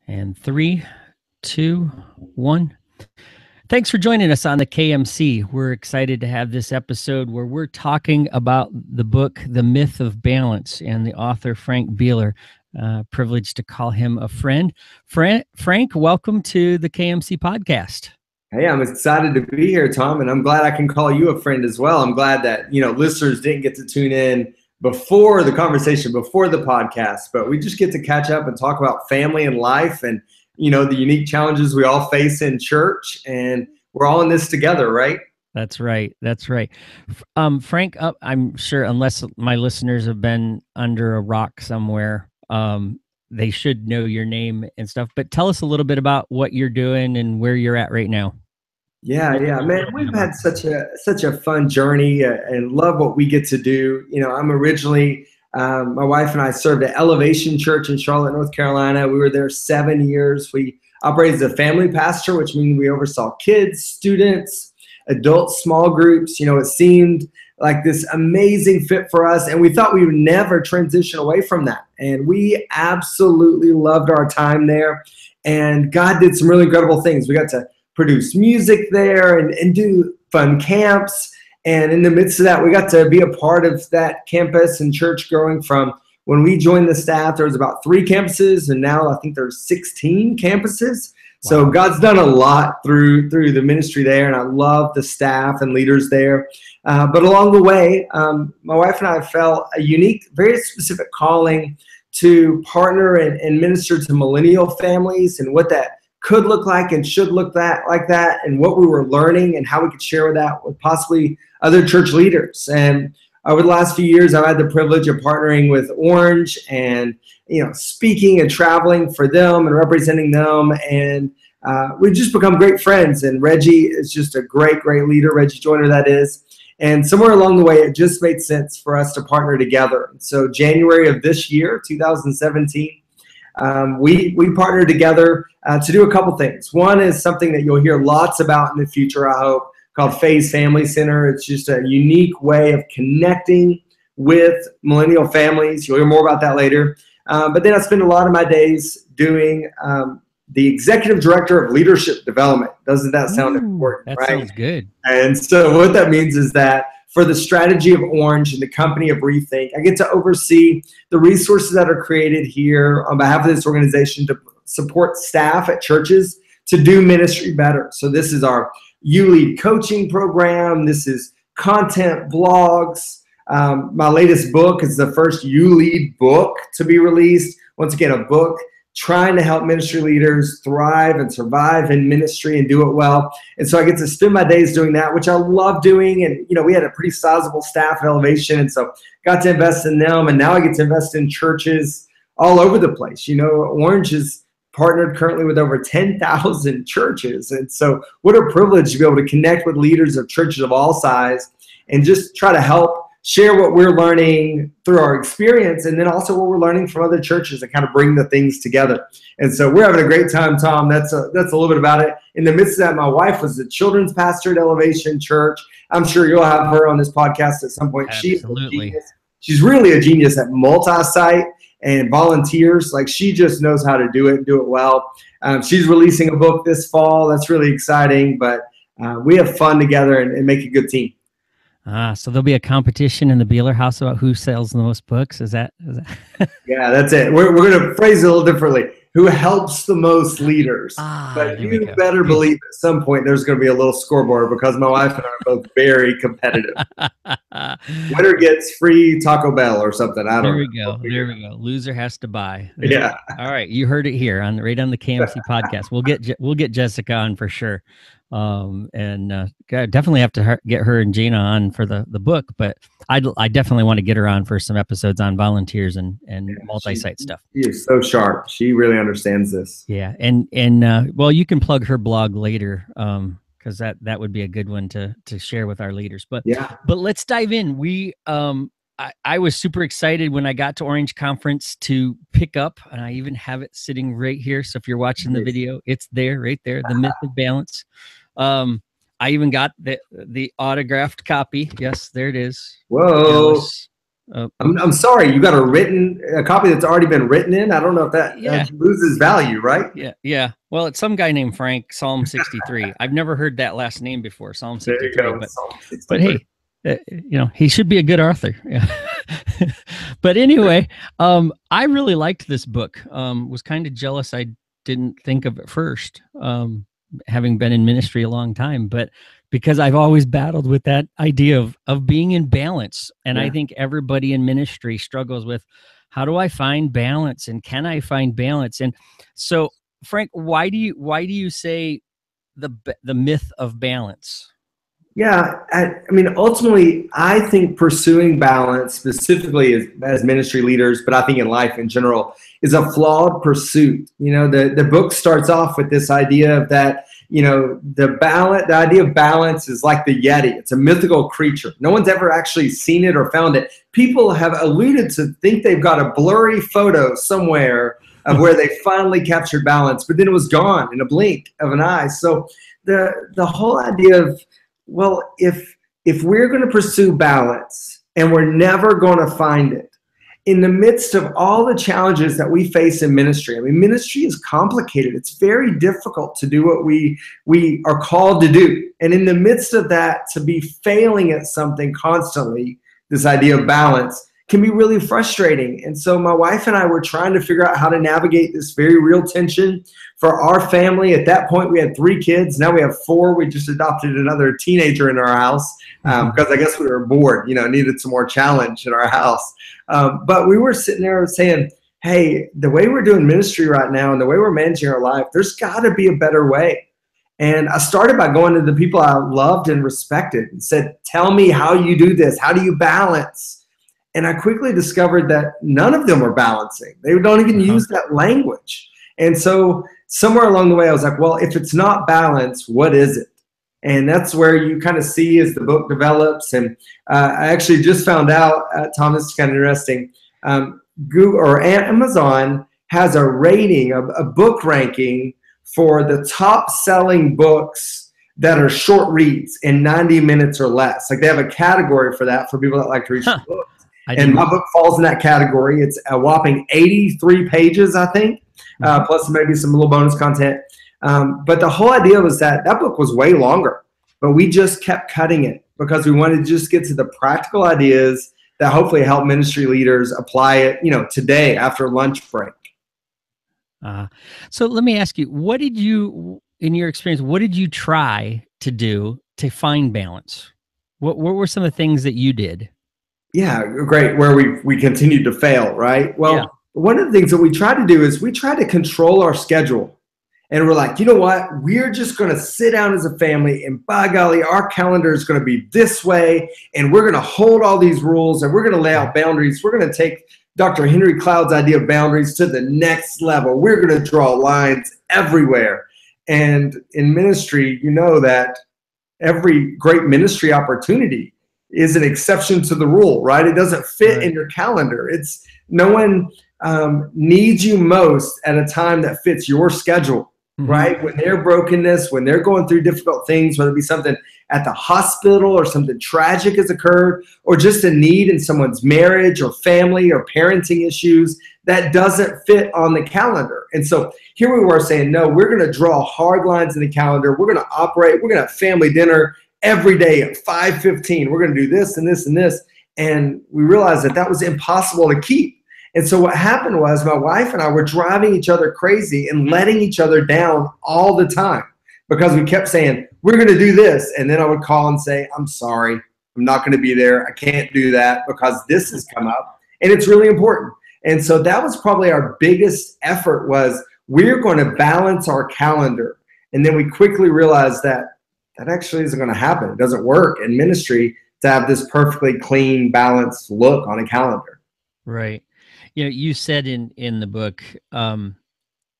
And 3, 2, 1. Thanks for joining us on the KMC. We're excited to have this episode where we're talking about the book, The Myth of Balance, and the author, Frank Bealer. Privileged to call him a friend. Frank, welcome to the KMC podcast. Hey, I'm excited to be here, Tom, and I'm glad I can call you a friend as well. I'm glad that, listeners didn't get to tune in before the conversation, before the podcast, but we just get to catch up and talk about family and life and, the unique challenges we all face in church, and we're all in this together, right? That's right. That's right. Frank, I'm sure unless my listeners have been under a rock somewhere, they should know your name and stuff, but tell us a little bit about what you're doing and where you're at right now. Yeah, man, we've had such a fun journey and love what we get to do. I'm originally, my wife and I served at Elevation Church in Charlotte, North Carolina. We were there 7 years. We operated as a family pastor, which means we oversaw kids, students, adults, small groups. It seemed like this amazing fit for us, and we thought we would never transition away from that. And we absolutely loved our time there, and God did some really incredible things. We got to produce music there and do fun camps. And in the midst of that, we got to be a part of that campus and church growing from when we joined the staff. There was about 3 campuses, and now I think there's 16 campuses. Wow. So God's done a lot through the ministry there, and I love the staff and leaders there. But along the way, my wife and I felt a unique, very specific calling to partner and minister to millennial families and what that could look like and should look like that, and what we were learning and how we could share that with possibly other church leaders. And over the last few years, I've had the privilege of partnering with Orange and speaking and traveling for them and representing them. And we've just become great friends. And Reggie is just a great leader. Reggie Joyner, that is. And somewhere along the way, it just made sense for us to partner together. So January of this year, 2017, we partnered together to do a couple things. One is something that you'll hear lots about in the future, I hope, called Phase Family Center. It's just a unique way of connecting with millennial families. You'll hear more about that later. But then I spend a lot of my days doing the executive director of leadership development. Doesn't that sound important? That right? Sounds good. And so what that means is that for the strategy of Orange and the company of Rethink, I get to oversee the resources that are created here on behalf of this organization to support staff at churches to do ministry better. So this is our You Lead coaching program. This is content blogs. My latest book is the first You Lead book to be released. Once again, a book trying to help ministry leaders thrive and survive in ministry and do it well. And so I get to spend my days doing that, which I love doing. And, we had a pretty sizable staff at Elevation, and so got to invest in them. And now I get to invest in churches all over the place. Orange is partnered currently with over 10,000 churches. And so what a privilege to be able to connect with leaders of churches of all size and just try to help share what we're learning through our experience, and then also what we're learning from other churches and kind of bring the things together. And so we're having a great time, Tom. That's a little bit about it. In the midst of that, my wife was the children's pastor at Elevation Church. I'm sure you'll have her on this podcast at some point. Absolutely. She's really a genius at multi-site and volunteers. Like, she just knows how to do it and do it well. She's releasing a book this fall. That's really exciting, but we have fun together and make a good team. So there'll be a competition in the Bealer house about who sells the most books. Is that? Yeah, that's it. We're going to phrase it a little differently. Who helps the most leaders? But you better believe at some point there's going to be a little scoreboard, because my wife and I are both very competitive. Winner gets free Taco Bell or something. I don't know. There we go. Loser has to buy. Yeah. All right, you heard it here right on the KMC podcast. We'll get Jessica on for sure. Definitely have to get her and Gina on for the book, but I definitely want to get her on for some episodes on volunteers and multi-site stuff. She is so sharp. She really understands this. Yeah. And well, you can plug her blog later. Cause that would be a good one to share with our leaders, but let's dive in. I was super excited when I got to Orange Conference to pick up, and I even have it sitting right here. So if you're watching the video, it's there, right there, The Myth of Balance. I even got the autographed copy. Yes, there it is. Whoa. I'm sorry, you got a copy that's already been written in. I don't know if that loses value, right? Yeah. Well, it's some guy named Frank, Psalm 63. I've never heard that last name before, Psalm 63. There you go, but Psalm 63. but hey, he should be a good author. Yeah. But anyway, I really liked this book. Was kind of jealous I didn't think of it first, having been in ministry a long time, but because I've always battled with that idea of being in balance. And I think everybody in ministry struggles with, how do I find balance, and can I find balance? And so, Frank, why do you say the myth of balance? Yeah, I mean, ultimately, I think pursuing balance, specifically as ministry leaders, but I think in life in general, is a flawed pursuit. The book starts off with this idea of that, the idea of balance is like the Yeti. It's a mythical creature. No one's ever actually seen it or found it. People have alluded to think they've got a blurry photo somewhere of where they finally captured balance, but then it was gone in a blink of an eye. So the whole idea of, well, if we're going to pursue balance and we're never going to find it in the midst of all the challenges that we face in ministry. I mean, ministry is complicated. It's very difficult to do what we are called to do. And in the midst of that, to be failing at something constantly, this idea of balance, can be really frustrating. And so my wife and I were trying to figure out how to navigate this very real tension for our family. At that point, we had 3 kids. Now we have 4. We just adopted another teenager in our house because I guess we were bored, needed some more challenge in our house. But we were sitting there saying, hey, the way we're doing ministry right now and the way we're managing our life, there's got to be a better way. And I started by going to the people I loved and respected and said, tell me how you do this. How do you balance? And I quickly discovered that none of them were balancing. They don't even use that language. And so somewhere along the way, I was like, well, if it's not balance, what is it? And that's where you kind of see as the book develops. And I actually just found out, Tom, this is kind of interesting. Google or Amazon has a rating, a book ranking for the top selling books that are short reads in 90 minutes or less. Like they have a category for that for people that like to read short books. And my book falls in that category. It's a whopping 83 pages, I think, plus maybe some little bonus content. But the whole idea was that book was way longer, but we just kept cutting it because we wanted to just get to the practical ideas that hopefully help ministry leaders apply it, today after lunch break. So let me ask you, in your experience, what did you try to do to find balance? What were some of the things that you did? Yeah, great. Where we continued to fail, right? Well, one of the things that we try to do is we try to control our schedule. And we're like, you know what? We're just going to sit down as a family and by golly, our calendar is going to be this way. And we're going to hold all these rules and we're going to lay out boundaries. We're going to take Dr. Henry Cloud's idea of boundaries to the next level. We're going to draw lines everywhere. And in ministry, that every great ministry opportunity is an exception to the rule, right? It doesn't fit in your calendar. It's no one needs you most at a time that fits your schedule, right? When their brokenness, when they're going through difficult things, whether it be something at the hospital or something tragic has occurred, or just a need in someone's marriage or family or parenting issues that doesn't fit on the calendar. And so here we were saying, no, we're going to draw hard lines in the calendar. We're going to operate. We're going to have family dinner every day at 5:15. We're going to do this and this and this. And we realized that was impossible to keep. And so what happened was my wife and I were driving each other crazy and letting each other down all the time because we kept saying, we're going to do this. And then I would call and say, I'm sorry, I'm not going to be there. I can't do that because this has come up and it's really important. And so that was probably our biggest effort, was we're going to balance our calendar. And then we quickly realized that actually isn't going to happen. It doesn't work in ministry to have this perfectly clean, balanced look on a calendar. Right. You said in the book, I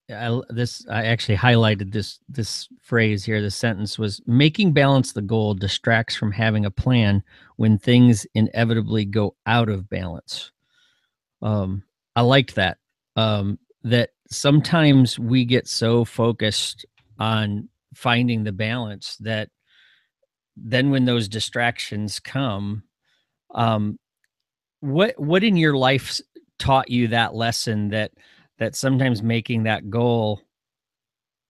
actually highlighted this phrase here. The sentence was, making balance the goal distracts from having a plan when things inevitably go out of balance. I liked that, that sometimes we get so focused on finding the balance that then when those distractions come, what in your life taught you that lesson that sometimes making that goal,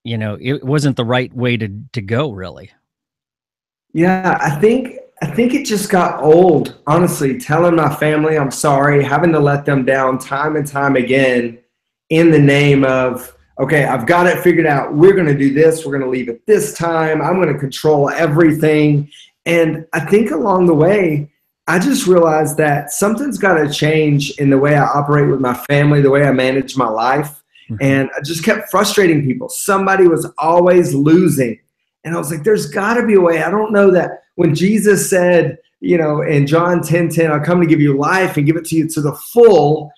it wasn't the right way to go, really? Yeah, I think it just got old, honestly, telling my family I'm sorry, having to let them down time and time again in the name of, okay, I've got it figured out. We're going to do this. We're going to leave at this time. I'm going to control everything. And I think along the way, I just realized that something's got to change in the way I operate with my family, the way I manage my life. Mhm. And I just kept frustrating people. Somebody was always losing. And I was like, there's got to be a way. I don't know that when Jesus said, in John 10:10, I'll come to give you life and give it to you to the full.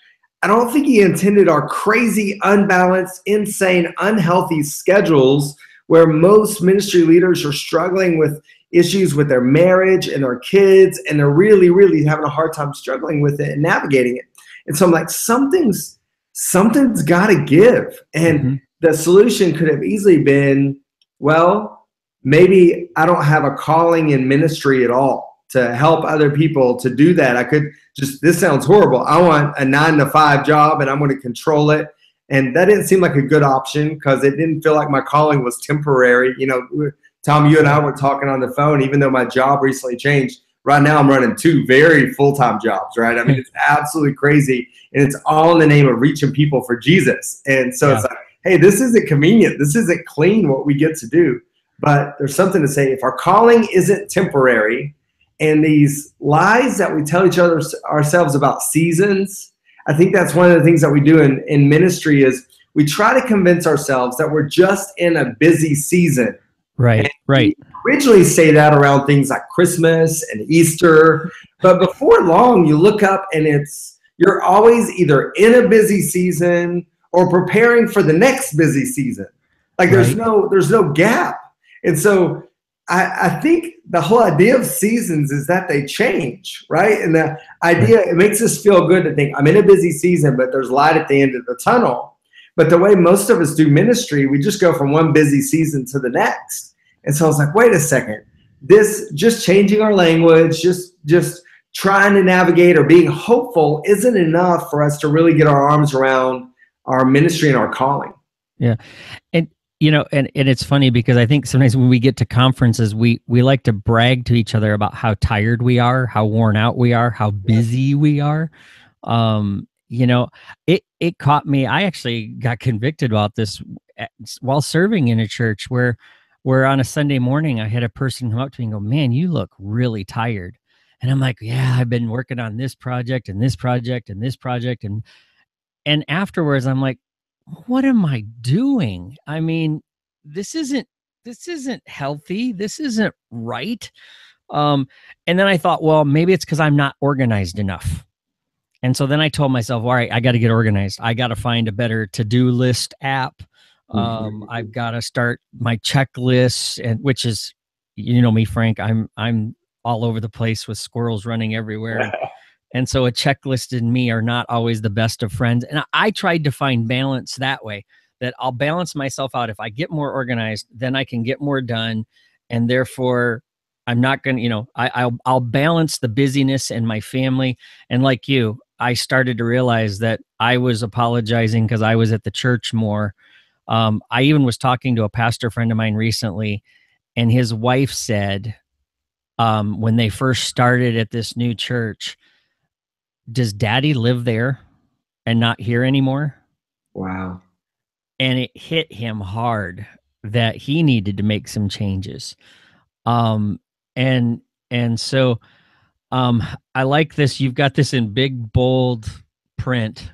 I don't think he intended our crazy, unbalanced, insane, unhealthy schedules where most ministry leaders are struggling with issues with their marriage and their kids, and they're really, really having a hard time struggling with it and navigating it. And so I'm like, something's got to give. And the solution could have easily been, well, maybe I don't have a calling in ministry at all to help other people to do that. I could just, this sounds horrible. I want a 9-to-5 job and I'm going to control it. And that didn't seem like a good option because it didn't feel like my calling was temporary. Tom, you and I were talking on the phone, even though my job recently changed. Right now I'm running 2 very full-time jobs, right? I mean, it's absolutely crazy. And it's all in the name of reaching people for Jesus. And so it's like, hey, this isn't convenient. This isn't clean what we get to do. But there's something to say. If our calling isn't temporary, and these lies that we tell each other ourselves about seasons, I think that's one of the things that we do in ministry is we try to convince ourselves that we're just in a busy season. Right, right. We originally say that around things like Christmas and Easter, but before long, you look up and you're always either in a busy season or preparing for the next busy season. Like there's no gap. And so I think the whole idea of seasons is that they change, right? And the idea, it makes us feel good to think I'm in a busy season, but there's light at the end of the tunnel. But the way most of us do ministry, we just go from one busy season to the next. And so I was like, wait a second, this just changing our language, just trying to navigate or being hopeful isn't enough for us to really get our arms around our ministry and our calling. Yeah. And and it's funny because I think sometimes when we get to conferences, we like to brag to each other about how tired we are, how worn out we are, how busy we are. It caught me. I actually got convicted about this while serving in a church where on a Sunday morning, I had a person come up to me and go, "Man, you look really tired." And I'm like, "Yeah, I've been working on this project and this project and this project." And afterwards, I'm like, what am I doing? I mean, this isn't healthy. This isn't right. And then I thought, well, maybe it's because I'm not organized enough. And so then I told myself, all right, I got to get organized. I got to find a better to-do list app. I've got to start my checklists, and which is, me, Frank, I'm all over the place with squirrels running everywhere. And so a checklist and me are not always the best of friends. And I tried to find balance that way, that I'll balance myself out. If I get more organized, then I can get more done. And therefore, I'm not going to, I'll balance the busyness and my family. And like you, I started to realize that I was apologizing because I was at the church more. I even was talking to a pastor friend of mine recently, and his wife said, when they first started at this new church, does daddy live there and not here anymore? Wow. And it hit him hard that he needed to make some changes. And so I like this. You've got this in big, bold print.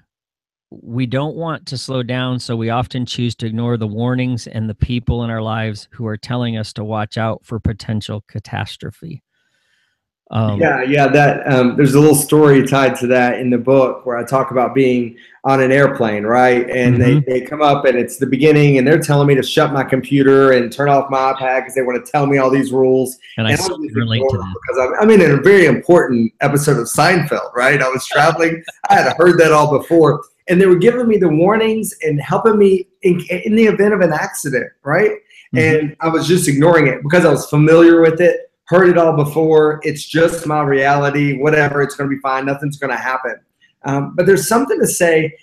We don't want to slow down, so we often choose to ignore the warnings and the people in our lives who are telling us to watch out for potential catastrophe. That there's a little story tied to that in the book where I talk about being on an airplane, right? And they come up and it's the beginning and they're telling me to shut my computer and turn off my iPad because they want to tell me all these rules. And I relate to that because I'm in a very important episode of Seinfeld, right? I was traveling. I had heard that all before. And they were giving me the warnings and helping me in the event of an accident, right? And I was just ignoring it because I was familiar with it. heard it all before. It's just my reality, whatever, it's going to be fine. Nothing's going to happen. But there's something to say.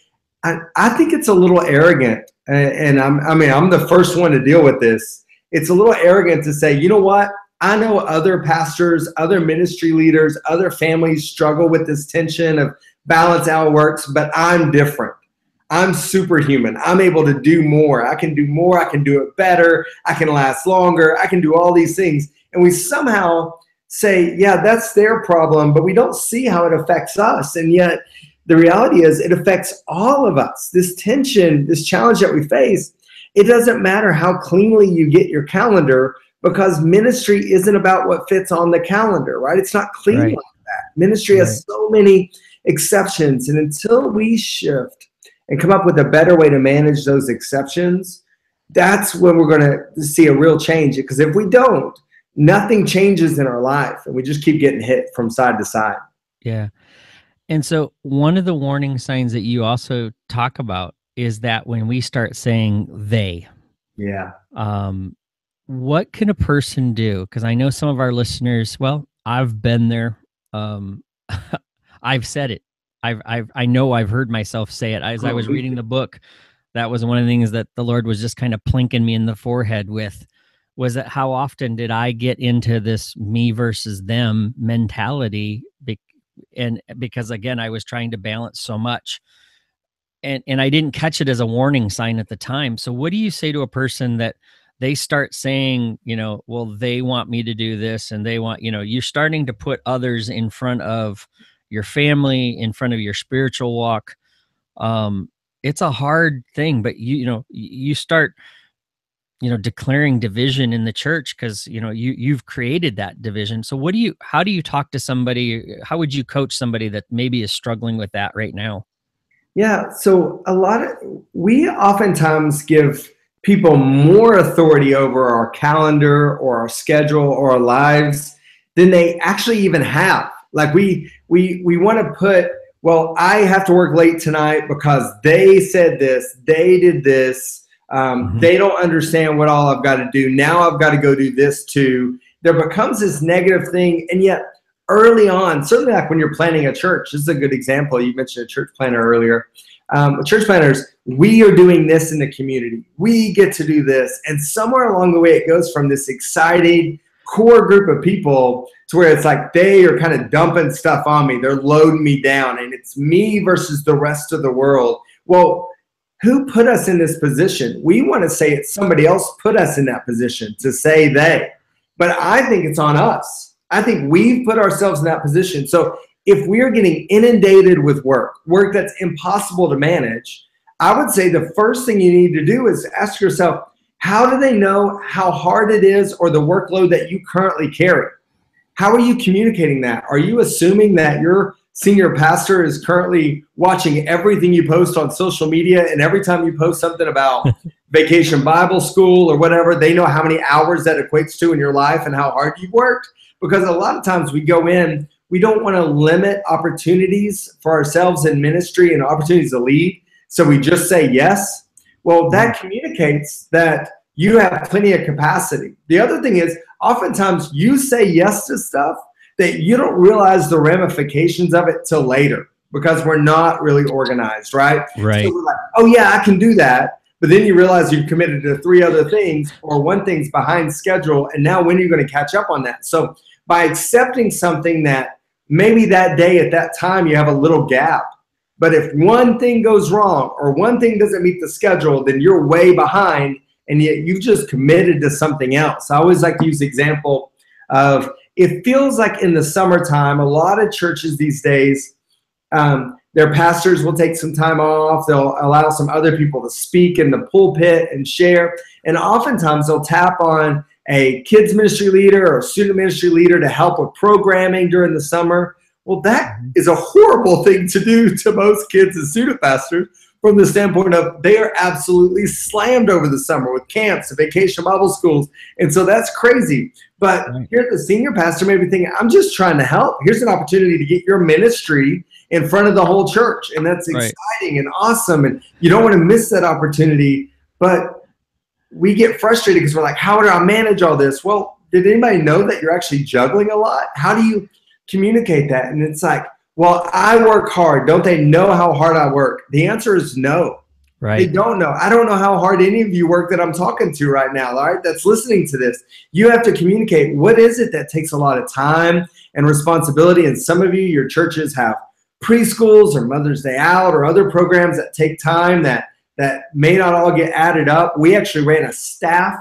I think it's a little arrogant, and I'm the first one to deal with this. It's a little arrogant to say, you know what? I know other pastors, other ministry leaders, other families struggle with this tension of balance how it works, but I'm different. I'm superhuman. I'm able to do more. I can do more. I can do it better. I can last longer. I can do all these things. And we somehow say, yeah, that's their problem, but we don't see how it affects us. And yet the reality is it affects all of us. This tension, this challenge that we face, it doesn't matter how cleanly you get your calendar, because ministry isn't about what fits on the calendar, right? It's not clean like that. Ministry has so many exceptions. And until we shift and come up with a better way to manage those exceptions, that's when we're going to see a real change. Because if we don't, nothing changes in our life, and we just keep getting hit from side to side. Yeah. And so one of the warning signs that you also talk about is that when we start saying they, what can a person do? Because I know some of our listeners, well, I've been there. I've said it. I know I've heard myself say it. As I was reading the book, that was one of the things that the Lord was just kind of plinking me in the forehead with, was that how often did I get into this me versus them mentality? And because again, I was trying to balance so much, and I didn't catch it as a warning sign at the time. So what do you say to a person that they start saying, well, they want me to do this, and they want, you're starting to put others in front of your family, in front of your spiritual walk. It's a hard thing, but you start, declaring division in the church because, you've created that division. So how do you talk to somebody? How would you coach somebody that maybe is struggling with that right now? Yeah. So we oftentimes give people more authority over our calendar or our schedule or our lives than they actually even have. Like we want to put, well, I have to work late tonight because they said this, they did this. They don't understand what all I've got to do. Now I've got to go do this too. There becomes this negative thing. And yet early on, certainly like when you're planning a church, this is a good example. You mentioned a church planner earlier. Church planners, we are doing this in the community. We get to do this. And somewhere along the way, it goes from this excited core group of people to where it's like they are kind of dumping stuff on me. They're loading me down, and it's me versus the rest of the world. Well, who put us in this position? We want to say it's somebody else put us in that position to say they. But I think it's on us. I think we've put ourselves in that position. So if we're getting inundated with work that's impossible to manage, I would say the first thing you need to do is ask yourself, how do they know how hard it is or the workload that you currently carry? How are you communicating that? Are you assuming that your senior pastor is currently watching everything you post on social media, and every time you post something about Vacation Bible School or whatever, they know how many hours that equates to in your life and how hard you've worked? Because a lot of times we go in, we don't want to limit opportunities for ourselves in ministry and opportunities to lead. So we just say yes. Well, that communicates that you have plenty of capacity. The other thing is, oftentimes you say yes to stuff that you don't realize the ramifications of it till later because we're not really organized, right? Right. So we're like, oh yeah, I can do that. But then you realize you've committed to 3 other things, or one thing's behind schedule. And now when are you going to catch up on that? So by accepting something that maybe that day at that time you have a little gap, but if one thing goes wrong or one thing doesn't meet the schedule, then you're way behind, and yet you've just committed to something else. I always like to use the example of, it feels like in the summertime, a lot of churches these days, their pastors will take some time off. They'll allow some other people to speak in the pulpit and share. And oftentimes they'll tap on a kids ministry leader or a student ministry leader to help with programming during the summer. Well, that is a horrible thing to do to most kids and student pastors from the standpoint of they are absolutely slammed over the summer with camps and vacation Bible schools. And so that's crazy. But here the senior pastor may be thinking, I'm just trying to help. Here's an opportunity to get your ministry in front of the whole church. And that's exciting and awesome. And you don't want to miss that opportunity. But we get frustrated because we're like, how do I manage all this? Well, did anybody know that you're actually juggling a lot? How do you communicate that? And it's like, well, I work hard. Don't they know how hard I work? The answer is no. Right. They don't know. I don't know how hard any of you work that I'm talking to right now, all right, that's listening to this. You have to communicate. What is it that takes a lot of time and responsibility? And some of you, your churches have preschools or Mother's Day Out or other programs that take time that may not all get added up. We actually ran a staff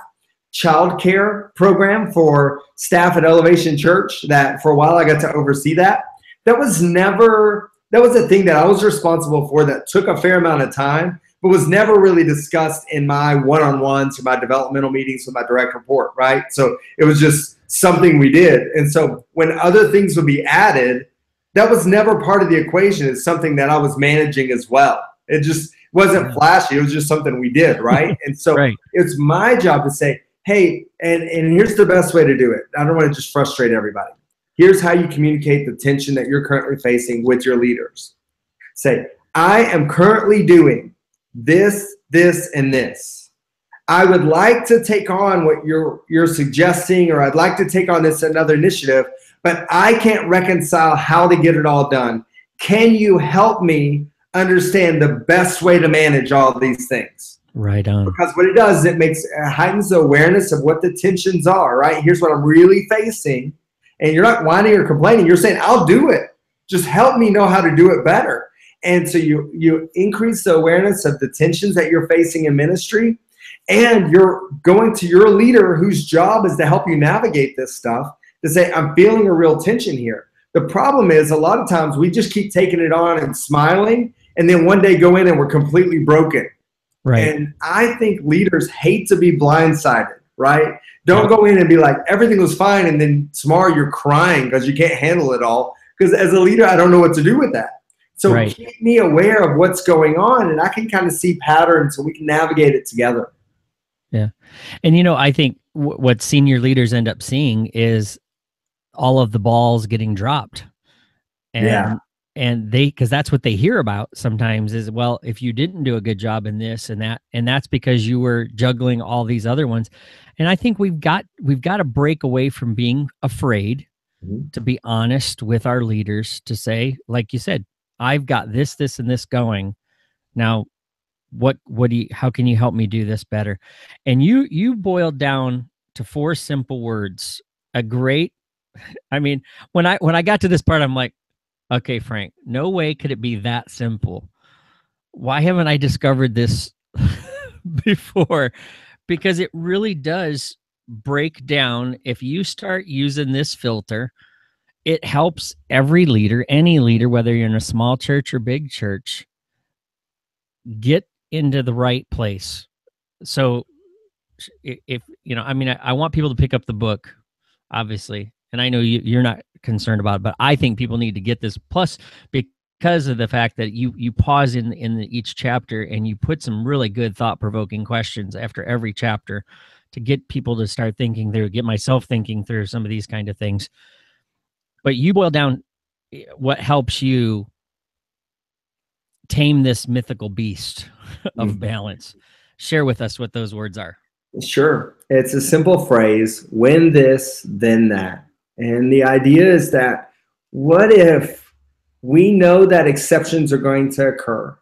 childcare program for staff at Elevation Church that for a while I got to oversee that. That was a thing that I was responsible for that took a fair amount of time, but was never really discussed in my one-on-ones or my developmental meetings with my direct report, right? So it was just something we did. And so when other things would be added, that was never part of the equation. It's something that I was managing as well. It just wasn't flashy. It was just something we did, right? And so it's my job to say, hey, and here's the best way to do it. I don't want to just frustrate everybody. Here's how you communicate the tension that you're currently facing with your leaders. Say, I am currently doing this, this, and this. I would like to take on what you're suggesting, or I'd like to take on this another initiative, but I can't reconcile how to get it all done. Can you help me understand the best way to manage all these things? Right on. Because what it does, it heightens the awareness of what the tensions are, right? Here's what I'm really facing. And you're not whining or complaining. You're saying, I'll do it. Just help me know how to do it better. And so you increase the awareness of the tensions that you're facing in ministry. And you're going to your leader whose job is to help you navigate this stuff to say, I'm feeling a real tension here. The problem is a lot of times we just keep taking it on and smiling, and then one day go in and we're completely broken. Right. And I think leaders hate to be blindsided, right? Don't go in and be like, everything was fine, and then tomorrow you're crying because you can't handle it all. Because as a leader, I don't know what to do with that. So keep me aware of what's going on, and I can kind of see patterns so we can navigate it together. Yeah. And, I think what senior leaders end up seeing is all of the balls getting dropped. And, and because that's what they hear about sometimes is, well, if you didn't do a good job in this and that, and that's because you were juggling all these other ones. And I think we've got to break away from being afraid to be honest with our leaders, to say, like you said, I've got this, this, and this going. Now, how can you help me do this better? And you boiled down to 4 simple words. I mean, when I got to this part, I'm like, okay, Frank, no way could it be that simple. Why haven't I discovered this before? Because it really does break down. If you start using this filter, it helps every leader, any leader, whether you're in a small church or big church, get into the right place. So if, I want people to pick up the book, obviously. And I know you're not concerned about it, but I think people need to get this. Plus, because of the fact that you pause in each chapter and you put some really good thought-provoking questions after every chapter to get people to start thinking through, get myself thinking through some of these kind of things. But you boil down what helps you tame this mythical beast of balance. Share with us what those words are. Sure. It's a simple phrase, when this, then that. And the idea is that what if we know that exceptions are going to occur?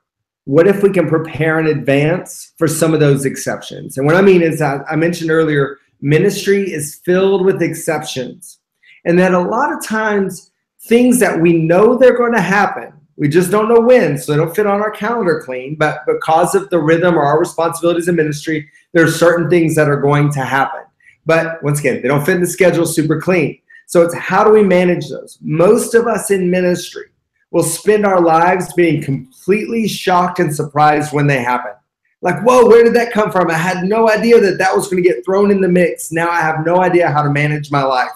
What if we can prepare in advance for some of those exceptions? And what I mean is that I mentioned earlier, ministry is filled with exceptions. And that a lot of times things that we know they're going to happen, we just don't know when, so they don't fit on our calendar clean, but because of the rhythm or our responsibilities in ministry, there are certain things that are going to happen. But once again, they don't fit in the schedule super clean. So it's how do we manage those? Most of us in ministry will spend our lives being completely shocked and surprised when they happen. Like, whoa, where did that come from? I had no idea that was going to get thrown in the mix. Now I have no idea how to manage my life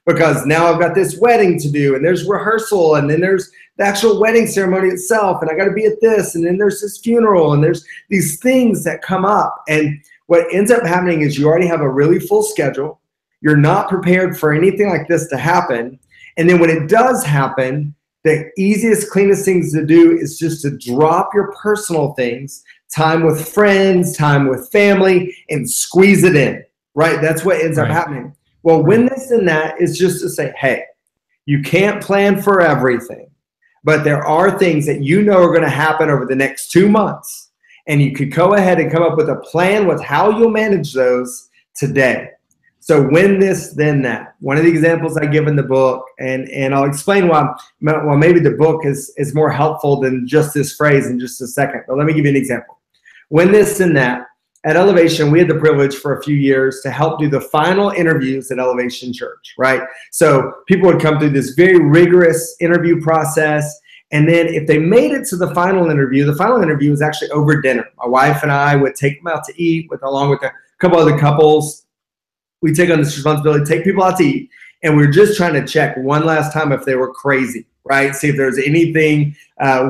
because now I've got this wedding to do, and there's rehearsal, and then there's the actual wedding ceremony itself, and I got to be at this, and then there's this funeral, and there's these things that come up. And what ends up happening is you already have a really full schedule. You're not prepared for anything like this to happen. And then when it does happen, the easiest, cleanest things to do is just to drop your personal things, time with friends, time with family, and squeeze it in, right? That's what ends up happening. Well, win this and that is just to say, hey, you can't plan for everything, but there are things that you know are going to happen over the next 2 months. And you could go ahead and come up with a plan with how you'll manage those today. So win this, then that. One of the examples I give in the book, and I'll explain why maybe the book is more helpful than just this phrase in just a second. But let me give you an example. Win this, then that. At Elevation, we had the privilege for a few years to help do the final interviews at Elevation Church, right? So people would come through this very rigorous interview process. And then if they made it to the final interview was actually over dinner. My wife and I would take them out to eat along with a couple other couples. We take on this responsibility, take people out to eat. And we were just trying to check one last time if they were crazy, right? See if there's anything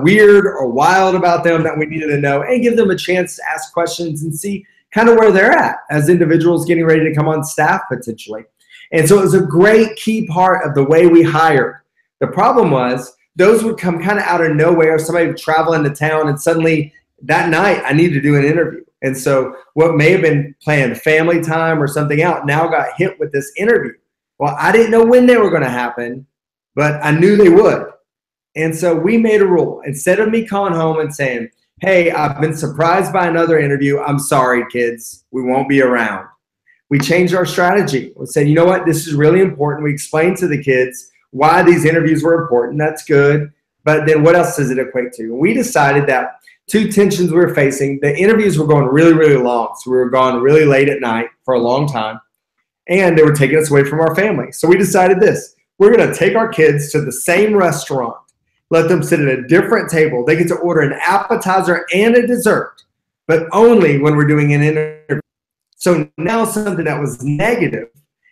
weird or wild about them that we needed to know, and give them a chance to ask questions and see kind of where they're at as individuals getting ready to come on staff potentially. And so it was a great key part of the way we hired. The problem was those would come kind of out of nowhere. Somebody would travel into town and suddenly that night I needed to do an interview. And so what may have been planned family time or something out now got hit with this interview. Well, I didn't know when they were going to happen, but I knew they would. And so we made a rule. Instead of me calling home and saying, hey, I've been surprised by another interview. I'm sorry, kids. We won't be around. We changed our strategy. We said, you know what? This is really important. We explained to the kids why these interviews were important. That's good. But then what else does it equate to? We decided that two tensions we were facing, the interviews were going really, really long. So we were gone really late at night for a long time. And they were taking us away from our family. So we decided this. We're going to take our kids to the same restaurant. Let them sit at a different table. They get to order an appetizer and a dessert, but only when we're doing an interview. So now something that was negative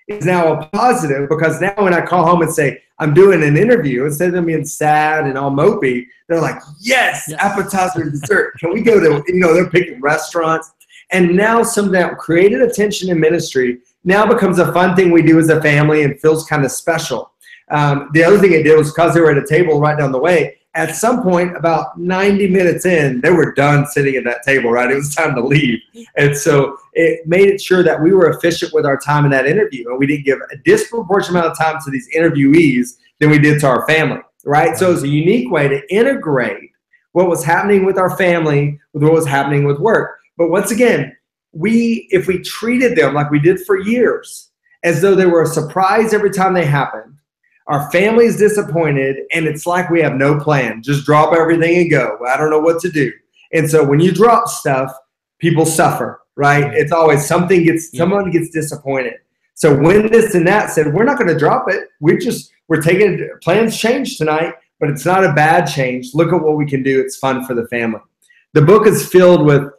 is now a positive, because now when I call home and say, I'm doing an interview, instead of them being sad and all mopey, they're like, yes, appetizer and dessert. Can we go to, they're picking restaurants. And now something that created a tension in ministry now becomes a fun thing we do as a family and feels kind of special. The other thing it did was, because they were at a table right down the way, at some point, about 90 minutes in, they were done sitting at that table, right? It was time to leave. And so it made it sure that we were efficient with our time in that interview. And we didn't give a disproportionate amount of time to these interviewees than we did to our family, right? So it was a unique way to integrate what was happening with our family with what was happening with work. But once again, if we treated them like we did for years, as though they were a surprise every time they happened, our family's disappointed, and it's like we have no plan. Just drop everything and go. I don't know what to do. And so when you drop stuff, people suffer, right? It's always someone gets disappointed. So when this and that said, we're not going to drop it. We're taking plans change tonight, but it's not a bad change. Look at what we can do. It's fun for the family. The book is filled with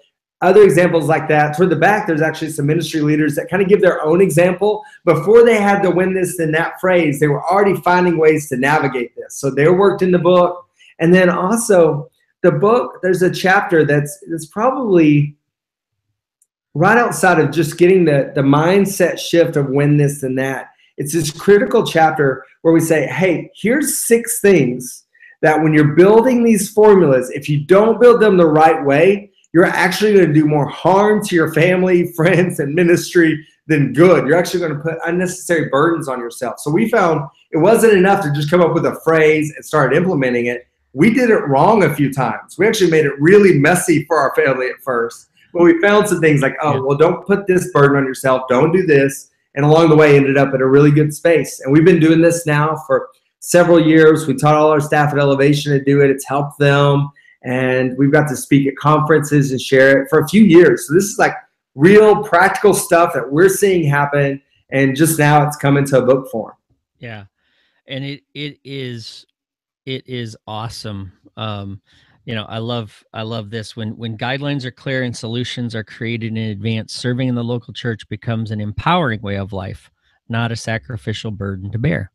other examples like that. Toward the back, there's actually some ministry leaders that kind of give their own example. Before they had to win this and that phrase, they were already finding ways to navigate this. So they're worked in the book. And then also the book, there's a chapter that's probably right outside of just getting the mindset shift of win this and that. It's this critical chapter where we say, hey, here's 6 things that when you're building these formulas, if you don't build them the right way, you're actually going to do more harm to your family, friends, and ministry than good. You're actually going to put unnecessary burdens on yourself. So we found it wasn't enough to just come up with a phrase and start implementing it. We did it wrong a few times. We actually made it really messy for our family at first. But we found some things like, well, don't put this burden on yourself. Don't do this. And along the way, ended up at a really good space. And we've been doing this now for several years. We taught all our staff at Elevation to do it. It's helped them. And we've got to speak at conferences and share it for a few years. So this is like real practical stuff that we're seeing happen. And just now it's come into a book form. Yeah. And it is awesome. I love this when guidelines are clear and solutions are created in advance, serving in the local church becomes an empowering way of life, not a sacrificial burden to bear.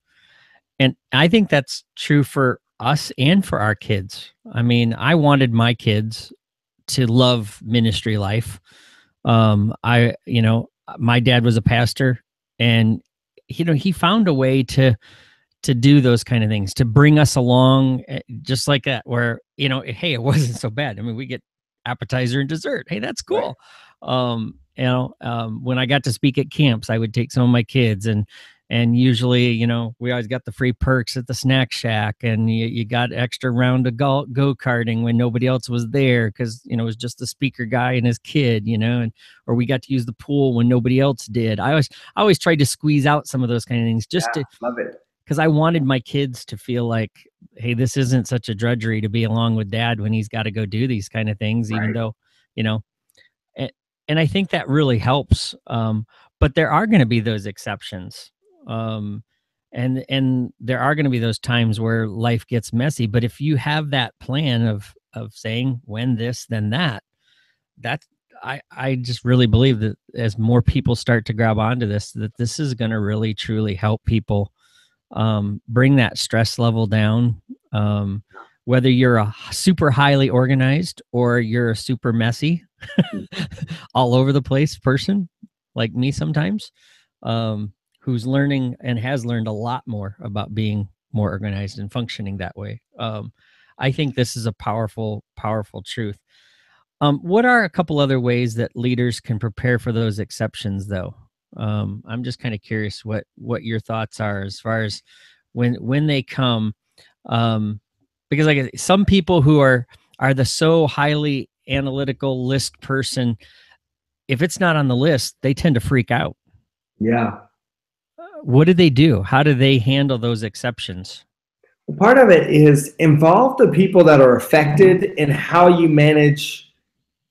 And I think that's true for us and for our kids. I mean, I wanted my kids to love ministry life. My dad was a pastor, and he found a way to do those kind of things, to bring us along, just like that, where, hey, it wasn't so bad. I mean, we get appetizer and dessert. Hey, that's cool. when I got to speak at camps, I would take some of my kids, and usually, we always got the free perks at the snack shack, and you got extra round of go-karting when nobody else was there, because it was just the speaker guy and his kid, or we got to use the pool when nobody else did. I always tried to squeeze out some of those kind of things love it, because I wanted my kids to feel like, hey, this isn't such a drudgery to be along with dad when he's got to go do these kind of things, even though, and I think that really helps. But there are going to be those exceptions. And there are going to be those times where life gets messy, but if you have that plan of saying when this, then that, I just really believe that as more people start to grab onto this, that this is going to really truly help people bring that stress level down. Whether you're a super highly organized or you're a super messy, all over the place person like me sometimes, who's learning and has learned a lot more about being more organized and functioning that way. I think this is a powerful, powerful truth. What are a couple other ways that leaders can prepare for those exceptions, though? I'm just kind of curious what your thoughts are as far as when they come, because like some people who are the so highly analytical list person, if it's not on the list, they tend to freak out. Yeah. What do they do? How do they handle those exceptions? Part of it is involve the people that are affected in how you manage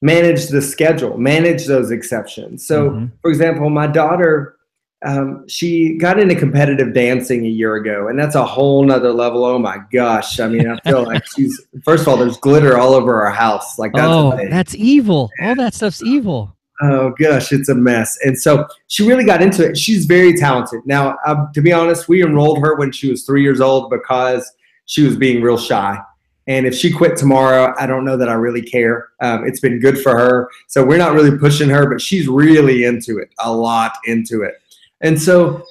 the schedule, manage those exceptions. So, for example, my daughter, she got into competitive dancing a year ago, and that's a whole nother level. Oh my gosh. I mean, I feel like first of all, there's glitter all over our house. Like that's evil. All that stuff's evil. Oh gosh, it's a mess. And so she really got into it. She's very talented. Now, to be honest, we enrolled her when she was 3 years old because she was being real shy. And if she quit tomorrow, I don't know that I really care. It's been good for her. So we're not really pushing her, but she's really into it, a lot into it. And so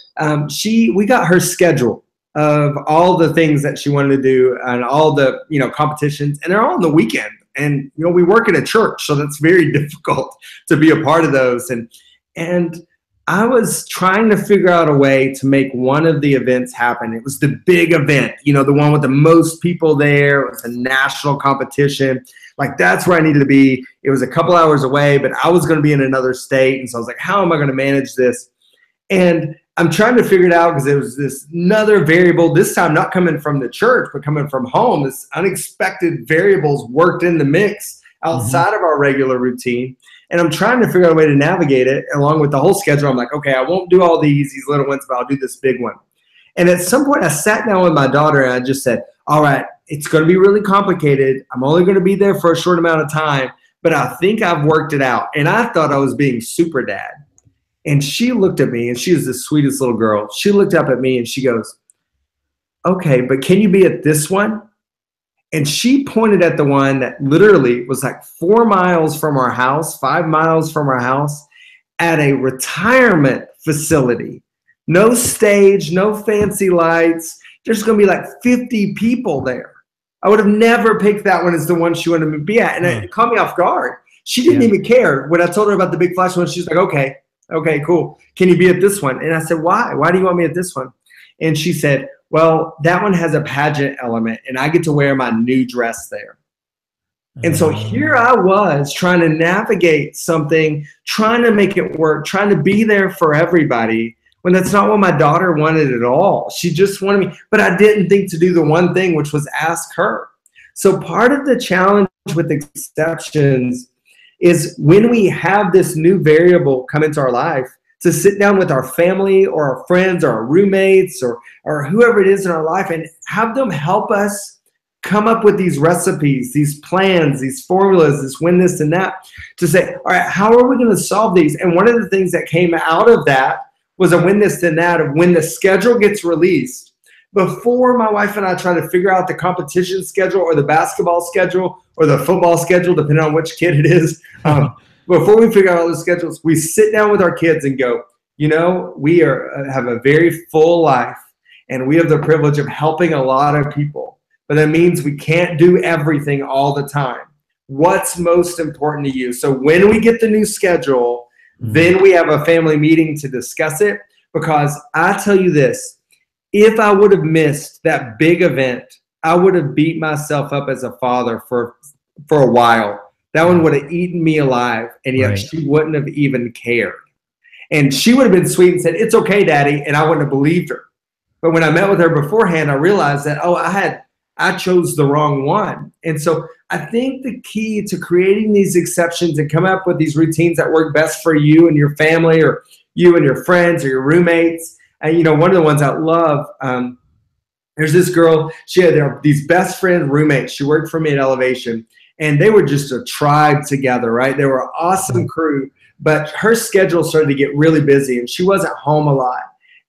we got her schedule of all the things that she wanted to do and all the, competitions, and they're all on the weekend. And, we work at a church, so that's very difficult to be a part of those. And I was trying to figure out a way to make one of the events happen. It was the big event, the one with the most people there. It was a national competition. Like, that's where I needed to be. It was a couple hours away, but I was going to be in another state. And so I was like, how am I going to manage this? And I'm trying to figure it out because there was this another variable, this time not coming from the church, but coming from home. This unexpected variables worked in the mix outside of our regular routine. And I'm trying to figure out a way to navigate it along with the whole schedule. I'm like, okay, I won't do all these little ones, but I'll do this big one. And at some point I sat down with my daughter and I just said, all right, it's going to be really complicated. I'm only going to be there for a short amount of time, but I think I've worked it out. And I thought I was being super dad. And she looked at me, and she was the sweetest little girl. She looked up at me and she goes, okay, but can you be at this one? And she pointed at the one that literally was like 4 miles from our house, 5 miles from our house, at a retirement facility. No stage, no fancy lights. There's going to be like 50 people there. I would have never picked that one as the one she wanted to be at. And it caught me off guard. She didn't even care. When I told her about the big flash one, she's like, okay, cool. Can you be at this one? And I said, why? Why do you want me at this one? And she said, well, that one has a pageant element, and I get to wear my new dress there. And so here I was trying to navigate something, trying to make it work, trying to be there for everybody, when that's not what my daughter wanted at all. She just wanted me, but I didn't think to do the one thing, which was ask her. So part of the challenge with exceptions is when we have this new variable come into our life, to sit down with our family or our friends or our roommates or whoever it is in our life and have them help us come up with these recipes, these plans, these formulas, this win, this, and that, to say, all right, how are we going to solve these? And one of the things that came out of that was a win, this, and that of when the schedule gets released. Before my wife and I try to figure out the competition schedule or the basketball schedule or the football schedule, depending on which kid it is, before we figure out all the schedules, we sit down with our kids and go, we have a very full life, and we have the privilege of helping a lot of people. But that means we can't do everything all the time. What's most important to you? So when we get the new schedule, Then we have a family meeting to discuss it, because I tell you this, if I would have missed that big event, I would have beat myself up as a father for a while. That one would have eaten me alive, and yet she wouldn't have even cared. And she would have been sweet and said, "It's okay, Daddy," and I wouldn't have believed her. But when I met with her beforehand, I realized that, I chose the wrong one. And so I think the key to creating these exceptions and come up with these routines that work best for you and your family, or you and your friends or your roommates. And, one of the ones I love, there's this girl, she had these best friend roommates. She worked for me at Elevation, and they were just a tribe together, right? They were an awesome crew, but her schedule started to get really busy, and she wasn't home a lot.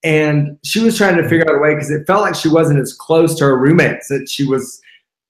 And she was trying to figure out a way, because it felt like she wasn't as close to her roommates, that she was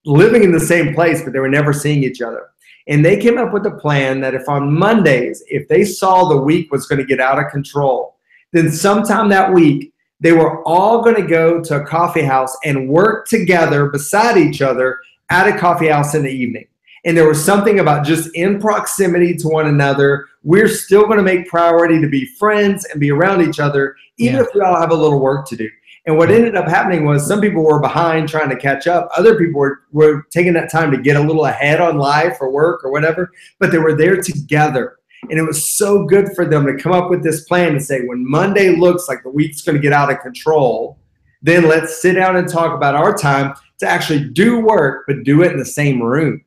living in the same place, but they were never seeing each other. And they came up with a plan that if on Mondays, if they saw the week was going to get out of control, then sometime that week, they were all going to go to a coffee house and work together beside each other at a coffee house in the evening. And there was something about just in proximity to one another. We're still going to make priority to be friends and be around each other, even if we all have a little work to do. And what ended up happening was some people were behind trying to catch up. Other people were taking that time to get a little ahead on life or work or whatever, but they were there together. And it was so good for them to come up with this plan to say, when Monday looks like the week's going to get out of control, then let's sit down and talk about our time to actually do work, but do it in the same room.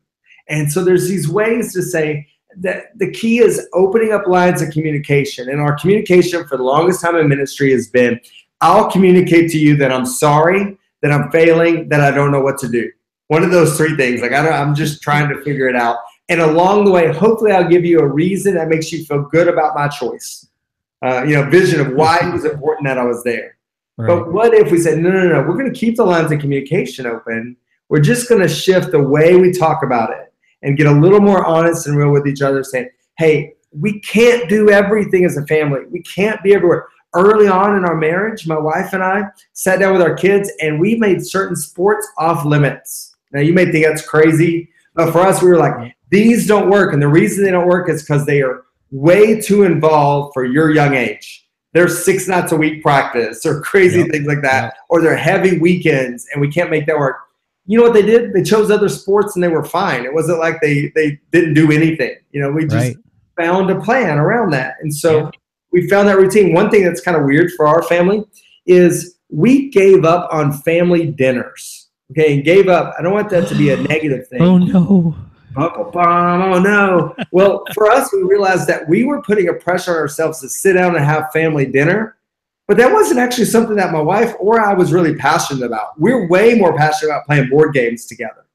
And so there's these ways to say that the key is opening up lines of communication. And our communication for the longest time in ministry has been, I'll communicate to you that I'm sorry, that I'm failing, that I don't know what to do. One of those three things. Like, I'm just trying to figure it out. And along the way, hopefully I'll give you a reason that makes you feel good about my choice. Vision of why it was important that I was there. Right. But what if we said, no, we're going to keep the lines of communication open. We're just going to shift the way we talk about it and get a little more honest and real with each other, saying, hey, we can't do everything as a family. We can't be everywhere. Early on in our marriage, my wife and I sat down with our kids, and we made certain sports off limits. Now, you may think that's crazy, but for us, we were like, these don't work. And the reason they don't work is because they are way too involved for your young age. There's 6 nights a week practice or crazy things like that, or they're heavy weekends, and we can't make that work. You know what they did? They chose other sports, and they were fine. It wasn't like they didn't do anything. We just found a plan around that. And so we found that routine. One thing that's kind of weird for our family is we gave up on family dinners. Okay, and gave up. I don't want that to be a negative thing. Oh, no. Oh, no. Well, for us, we realized that we were putting a pressure on ourselves to sit down and have family dinner. But that wasn't actually something that my wife or I was really passionate about. We're way more passionate about playing board games together.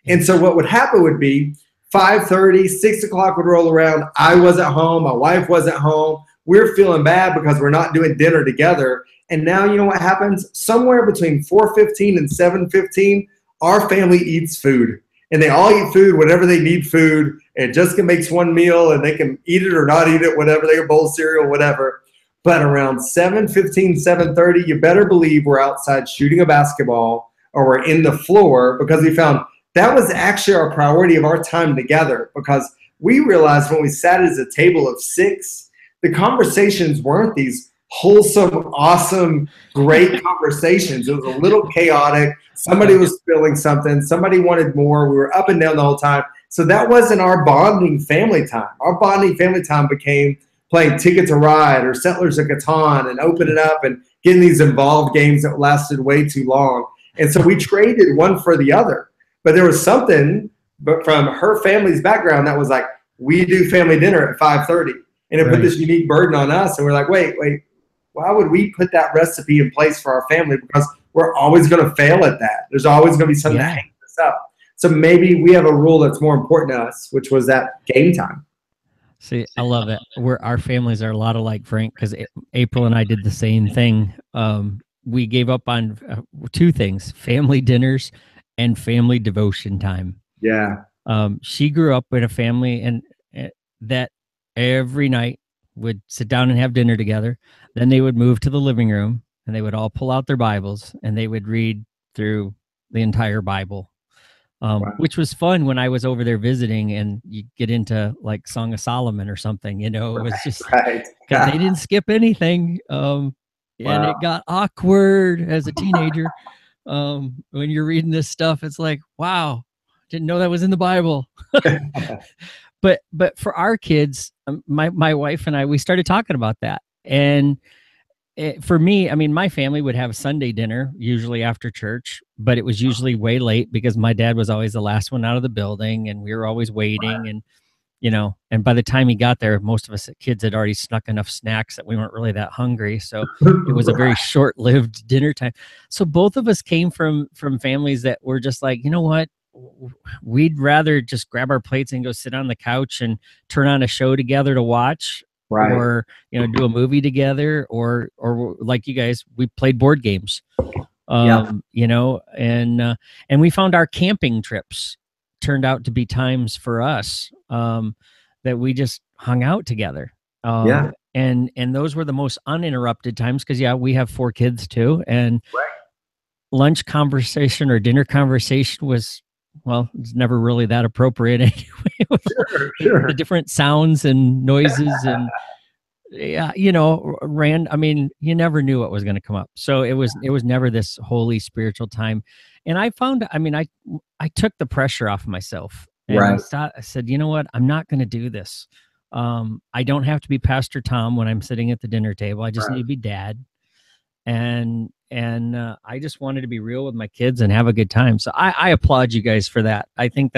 And so what would happen would be 5:30, 6 o'clock would roll around. I wasn't home. My wife wasn't home. We're feeling bad because we're not doing dinner together. And now you know what happens? Somewhere between 4:15 and 7:15, our family eats food. And they all eat food, whatever they need food. And Jessica makes one meal, and they can eat it or not eat it, whatever. They can bowl cereal, whatever. But around 7:15, 7:30, you better believe we're outside shooting a basketball, or we're in the floor, because we found that was actually our priority of our time together, because we realized when we sat at a table of 6, the conversations weren't these wholesome, awesome, great conversations. It was a little chaotic. Somebody was spilling something. Somebody wanted more. We were up and down the whole time. So that wasn't our bonding family time. Our bonding family time became playing Ticket to Ride or Settlers of Catan and opening up and getting these involved games that lasted way too long. And so we traded one for the other. But there was something from her family's background that was like, we do family dinner at 5:30. And it put this unique burden on us. And we're like, wait, why would we put that recipe in place for our family? Because we're always going to fail at that. There's always going to be something that hangs us up. So maybe we have a rule that's more important to us, which was that game time. See, I love it. Our families are a lot alike, Frank, because April and I did the same thing. We gave up on 2 things: family dinners and family devotion time. Yeah. She grew up in a family and that every night would sit down and have dinner together. Then they would move to the living room, and they would all pull out their Bibles, and they would read through the entire Bible. Wow. which was fun when I was over there visiting, and you get into like Song of Solomon or something, you know, it was just Right. because they didn't skip anything. And Wow. it got awkward as a teenager. When you're reading this stuff, it's like, wow, didn't know that was in the Bible. But for our kids, my wife and I, we started talking about that. And for me, I mean, my family would have Sunday dinner usually after church, but it was usually way late because my dad was always the last one out of the building, and we were always waiting. And you know, and by the time he got there, most of us kids had already snuck enough snacks that we weren't really that hungry. So it was a very short-lived dinner time. So both of us came from families that were just like, you know what, we'd rather just grab our plates and go sit on the couch and turn on a show together to watch, Right. or you know, do a movie together, or like you guys, we played board games. You know, and we found our camping trips turned out to be times for us that we just hung out together. And those were the most uninterrupted times because we have 4 kids too, and lunch conversation or dinner conversation was, well, it's never really that appropriate anyway. The different sounds and noises and you know, I mean, you never knew what was going to come up. So it was never this holy spiritual time. And I found, I mean, I took the pressure off myself, and I said, you know what, I'm not going to do this. I don't have to be Pastor Tom when I'm sitting at the dinner table. I just need to be dad. And I just wanted to be real with my kids and have a good time. So I applaud you guys for that. I think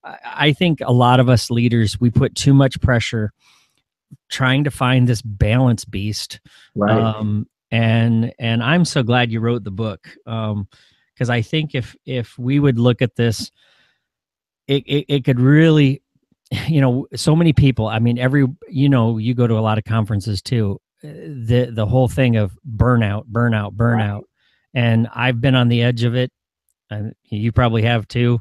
I think a lot of us leaders, we put too much pressure trying to find this balance beast. And I'm so glad you wrote the book. Because I think if we would look at this, it could really, you know, so many people, I mean, you know, you go to a lot of conferences too, the whole thing of burnout. And I've been on the edge of it, and you probably have too.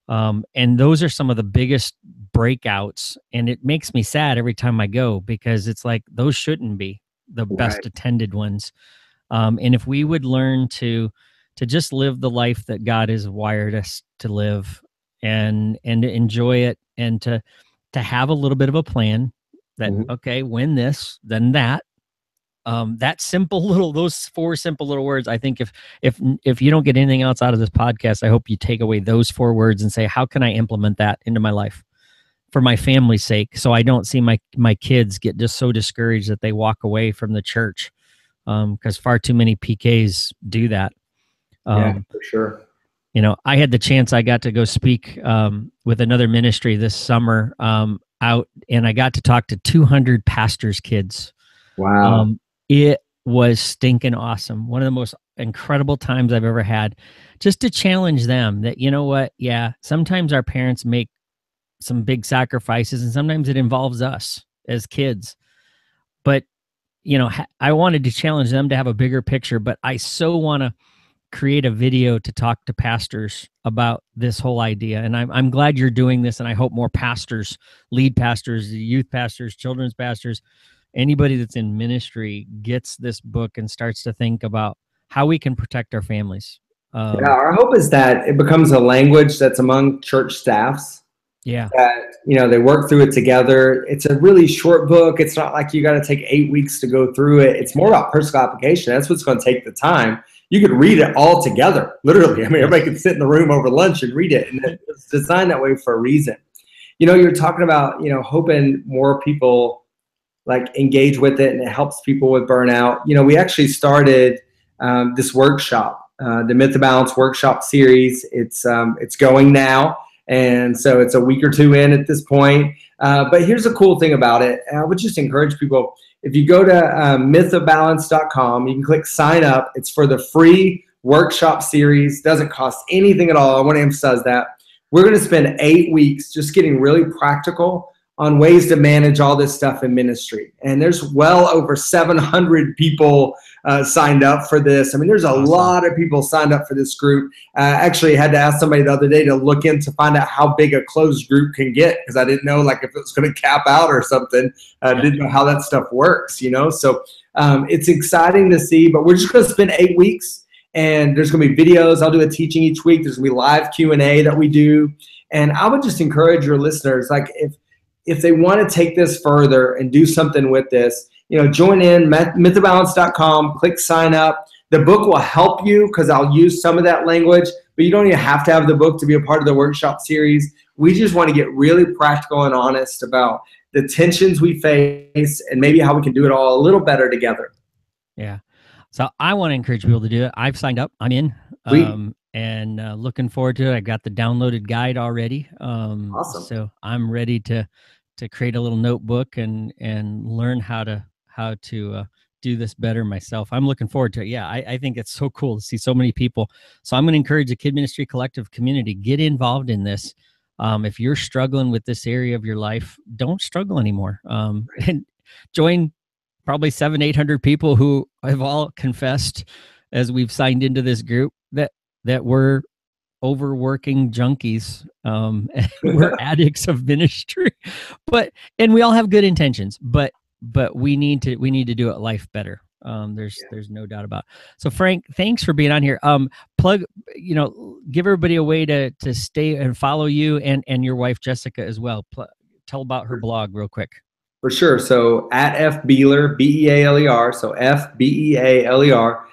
And those are some of the biggest breakouts, and it makes me sad every time I go, because it's like those shouldn't be the best attended ones. And if we would learn to just live the life that God has wired us to live, and to enjoy it, and to have a little bit of a plan that, okay, when this, then that. That simple little, those 4 simple little words. I think if you don't get anything else out of this podcast, I hope you take away those 4 words and say, how can I implement that into my life for my family's sake, so I don't see my kids get just so discouraged that they walk away from the church, because far too many PKs do that. For sure. You know, I had the chance, I got to go speak with another ministry this summer out, and I got to talk to 200 pastors' kids. Wow. It was stinking awesome. One of the most incredible times I've ever had, just to challenge them that, you know what? Yeah, sometimes our parents make some big sacrifices, and sometimes it involves us as kids. But, you know, I wanted to challenge them to have a bigger picture, but I so want to create a video to talk to pastors about this whole idea. And I'm glad you're doing this, and I hope more pastors, lead pastors, youth pastors, children's pastors, anybody that's in ministry gets this book and starts to think about how we can protect our families. Our hope is that it becomes a language that's among church staffs. That, you know, they work through it together. It's a really short book. It's not like you got to take 8 weeks to go through it. It's more about personal application. That's what's going to take the time. You could read it all together, literally. I mean, everybody could sit in the room over lunch and read it. And it's designed that way for a reason. You know, you're talking about, you know, hoping more people like engage with it, and it helps people with burnout. You know, we actually started this workshop, the Myth of Balance workshop series. It's going now. And so it's a week or 2 in at this point. But here's the cool thing about it. And I would just encourage people, if you go to mythofbalance.com, you can click sign up. It's for the free workshop series. Doesn't cost anything at all. I want to emphasize that. We're going to spend 8 weeks just getting really practical on ways to manage all this stuff in ministry. And there's well over 700 people signed up for this. I mean, there's a lot of people signed up for this group. Actually had to ask somebody the other day to look in to find out how big a closed group can get, because I didn't know, like, if it was going to cap out or something. Didn't know how that stuff works, you know? So it's exciting to see, but we're just going to spend 8 weeks. And there's going to be videos. I'll do a teaching each week. There's going to be live Q&A that we do. And I would just encourage your listeners, like if they want to take this further and do something with this, join in, mythofbalance.com, click sign up. The book will help you because I'll use some of that language, but you don't even have to have the book to be a part of the workshop series. We just want to get really practical and honest about the tensions we face and maybe how we can do it all a little better together. Yeah. So I want to encourage people to do it. I've signed up. I'm in. And looking forward to it. I got the downloaded guide already. Awesome. So I'm ready to create a little notebook and learn how to do this better myself. I'm looking forward to it. Yeah, I think it's so cool to see so many people. So I'm going to encourage the Kid Ministry Collective community, get involved in this. If you're struggling with this area of your life, don't struggle anymore. And join probably 700-800 people who have all confessed as we've signed into this group that we're overworking junkies. We're addicts of ministry, and we all have good intentions, but we need to do it life better. There's no doubt about it. So Frank, thanks for being on here. Give everybody a way to stay and follow you and your wife, Jessica, as well. Tell about her blog real quick. For sure. So at F Bealer, Bealer. So FBealer.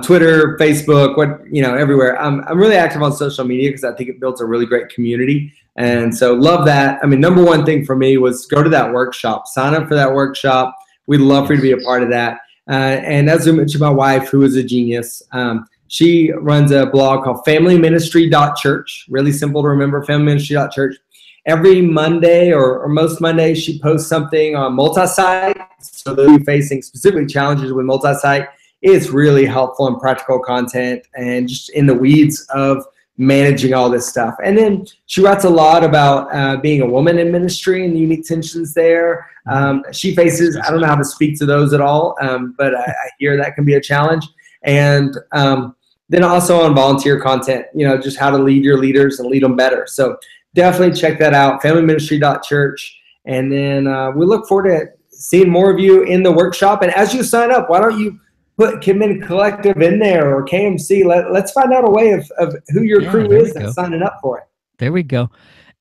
Twitter, Facebook, everywhere. I'm really active on social media because I think it builds a really great community. And so love that. I mean, number one thing for me was go to that workshop, sign up for that workshop. We'd love for you to be a part of that. And as I mentioned, my wife, who is a genius, she runs a blog called familyministry.church. Really simple to remember, familyministry.church. Every Monday or most Mondays, she posts something on multi-site. So those facing specifically challenges with multi-site, it's really helpful and practical content and just in the weeds of managing all this stuff. And then she writes a lot about being a woman in ministry and the unique tensions there. She faces, I don't know how to speak to those at all, but I hear that can be a challenge. And then also on volunteer content, just how to lead your leaders and lead them better. So definitely check that out, familyministry.church. And then we look forward to seeing more of you in the workshop. And as you sign up, why don't you put Kid Ministry Collective in there or KMC? Let's find out a way of who your crew is that's signing up for it. There we go.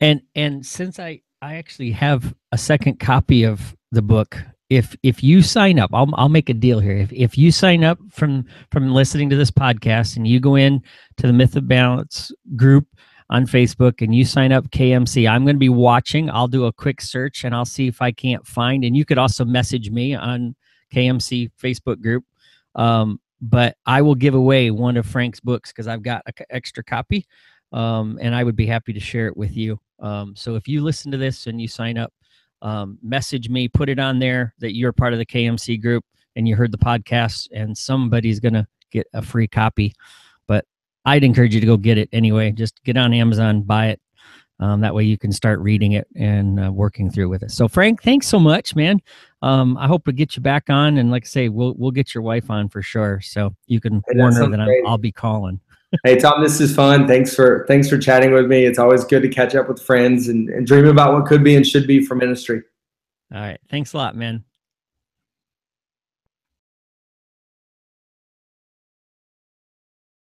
And since I actually have a second copy of the book, if you sign up, I'll make a deal here. If you sign up from listening to this podcast and you go in to the Myth of Balance group on Facebook and you sign up KMC, I'm going to be watching. I'll do a quick search and I'll see if I can't find. And you could also message me on KMC Facebook group. But I will give away one of Frank's books because I've got an extra copy, and I would be happy to share it with you. So if you listen to this and you sign up, message me, put it on there that you're part of the KMC group and you heard the podcast, and somebody's going to get a free copy. But I'd encourage you to go get it anyway. Just get on Amazon, buy it. That way you can start reading it and working through with it. So Frank, thanks so much, man. I hope to get you back on, and like I say, we'll get your wife on for sure. So you can warn her that I'll be calling. Hey Tom, this is fun. Thanks for chatting with me. It's always good to catch up with friends and dream about what could be and should be for ministry. All right. Thanks a lot, man.